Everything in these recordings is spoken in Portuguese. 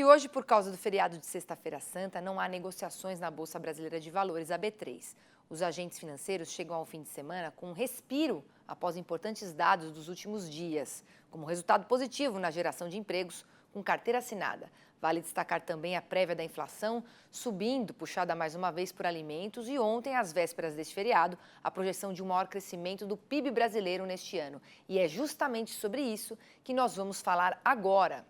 E hoje, por causa do feriado de Sexta-feira Santa, não há negociações na Bolsa Brasileira de Valores, a B3. Os agentes financeiros chegam ao fim de semana com um respiro após importantes dados dos últimos dias, como resultado positivo na geração de empregos com carteira assinada. Vale destacar também a prévia da inflação subindo, puxada mais uma vez por alimentos, e ontem, às vésperas deste feriado, a projeção de um maior crescimento do PIB brasileiro neste ano. E é justamente sobre isso que nós vamos falar agora.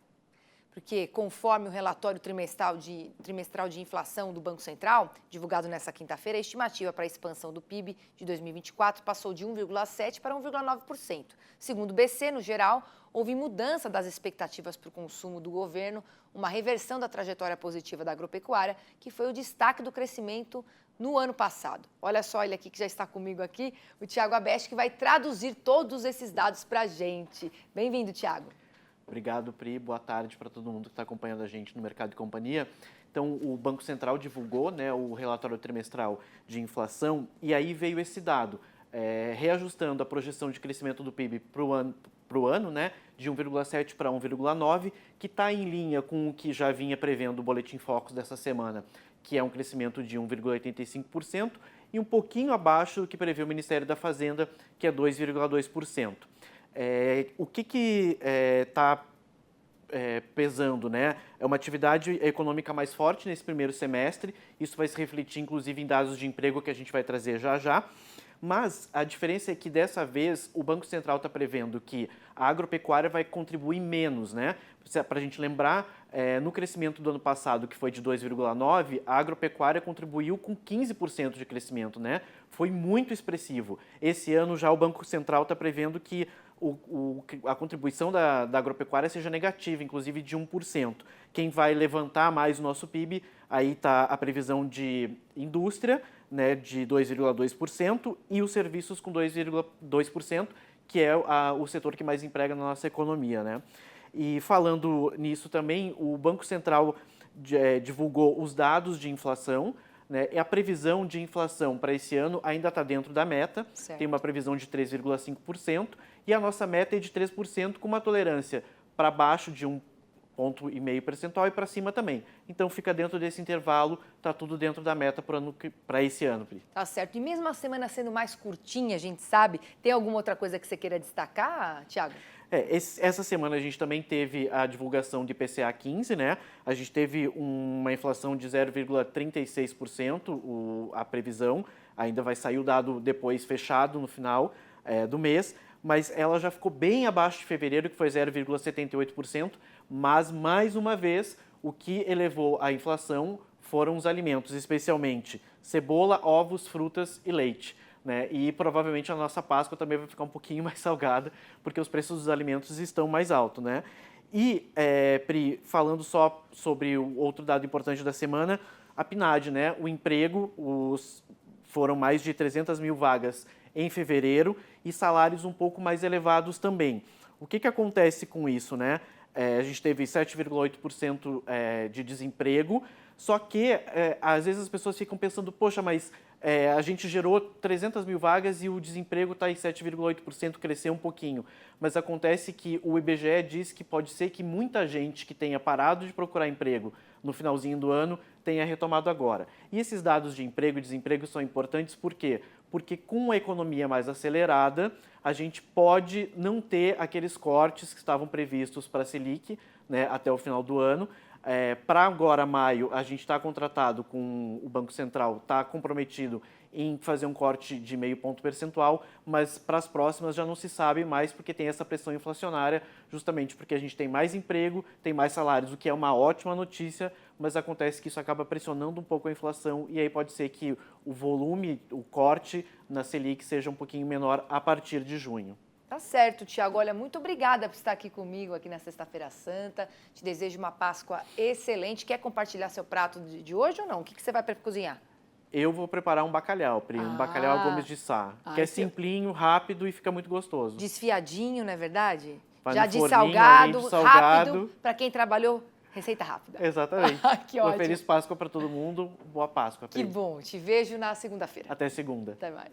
Porque, conforme o relatório trimestral de inflação do Banco Central, divulgado nesta quinta-feira, a estimativa para a expansão do PIB de 2024 passou de 1,7% para 1,9%. Segundo o BC, no geral, houve mudança das expectativas para o consumo do governo, uma reversão da trajetória positiva da agropecuária, que foi o destaque do crescimento no ano passado. Olha só ele aqui que já está comigo aqui, o Thiago Abeste, que vai traduzir todos esses dados para a gente. Bem-vindo, Thiago. Obrigado, Pri. Boa tarde para todo mundo que está acompanhando a gente no Mercado e Companhia. Então, o Banco Central divulgou, o relatório trimestral de inflação e aí veio esse dado, reajustando a projeção de crescimento do PIB para o ano, de 1,7 para 1,9, que está em linha com o que já vinha prevendo o Boletim Focus dessa semana, que é um crescimento de 1,85% e um pouquinho abaixo do que prevê o Ministério da Fazenda, que é 2,2%. O que está pesando, É uma atividade econômica mais forte nesse primeiro semestre, isso vai se refletir inclusive em dados de emprego que a gente vai trazer já já, mas a diferença é que dessa vez o Banco Central está prevendo que a agropecuária vai contribuir menos, Para a gente lembrar, no crescimento do ano passado, que foi de 2,9%, a agropecuária contribuiu com 15% de crescimento, Foi muito expressivo. Esse ano já o Banco Central está prevendo que a contribuição da agropecuária seja negativa, inclusive de 1%. Quem vai levantar mais o nosso PIB, aí está a previsão de indústria, de 2,2%, e os serviços com 2,2%, que é o setor que mais emprega na nossa economia, E falando nisso também, o Banco Central divulgou os dados de inflação, e a previsão de inflação para esse ano ainda está dentro da meta, certo. Tem uma previsão de 3,5%, e a nossa meta é de 3%, com uma tolerância para baixo de 1,5 ponto percentual e para cima também. Então fica dentro desse intervalo, está tudo dentro da meta para esse ano, Pri. Tá certo. E mesmo a semana sendo mais curtinha, a gente sabe, tem alguma outra coisa que você queira destacar, Thiago? Essa semana a gente também teve a divulgação de IPCA 15, A gente teve uma inflação de 0,36%, a previsão, ainda vai sair o dado depois fechado no final do mês, mas ela já ficou bem abaixo de fevereiro, que foi 0,78%, mas, mais uma vez, o que elevou a inflação foram os alimentos, especialmente cebola, ovos, frutas e leite. E provavelmente a nossa Páscoa também vai ficar um pouquinho mais salgada, porque os preços dos alimentos estão mais altos, E, Pri, falando só sobre o outro dado importante da semana, a PNAD, O emprego, foram mais de 300 mil vagas em fevereiro e salários um pouco mais elevados também. O que acontece com isso, A gente teve 7,8% de desemprego, só que às vezes as pessoas ficam pensando, poxa, mas a gente gerou 300 mil vagas e o desemprego está em 7,8%, cresceu um pouquinho. Mas acontece que o IBGE diz que pode ser que muita gente que tenha parado de procurar emprego no finalzinho do ano tenha retomado agora. E esses dados de emprego e desemprego são importantes por quê? Porque com a economia mais acelerada, a gente pode não ter aqueles cortes que estavam previstos para a Selic, até o final do ano. Para agora, maio, a gente está contratado com o Banco Central, está comprometido em fazer um corte de 0,5 ponto percentual, mas para as próximas já não se sabe mais porque tem essa pressão inflacionária, justamente porque a gente tem mais emprego, tem mais salários, o que é uma ótima notícia, mas acontece que isso acaba pressionando um pouco a inflação e aí pode ser que o volume, o corte na Selic seja um pouquinho menor a partir de junho. Tá certo, Thiago. Olha, muito obrigada por estar aqui comigo aqui na Sexta-feira Santa. Te desejo uma Páscoa excelente. Quer compartilhar seu prato de hoje ou não? O que você vai cozinhar? Eu vou preparar um bacalhau, Pri, um bacalhau à Gomes de Sá, que é simplinho, rápido e fica muito gostoso. Desfiadinho, não é verdade? Vai já no de forninho, salgado, salgado, rápido, para quem trabalhou, receita rápida. Exatamente. Que ótimo. Uma feliz Páscoa para todo mundo, boa Páscoa, Pri. Que bom, te vejo na segunda-feira. Até segunda. Até mais.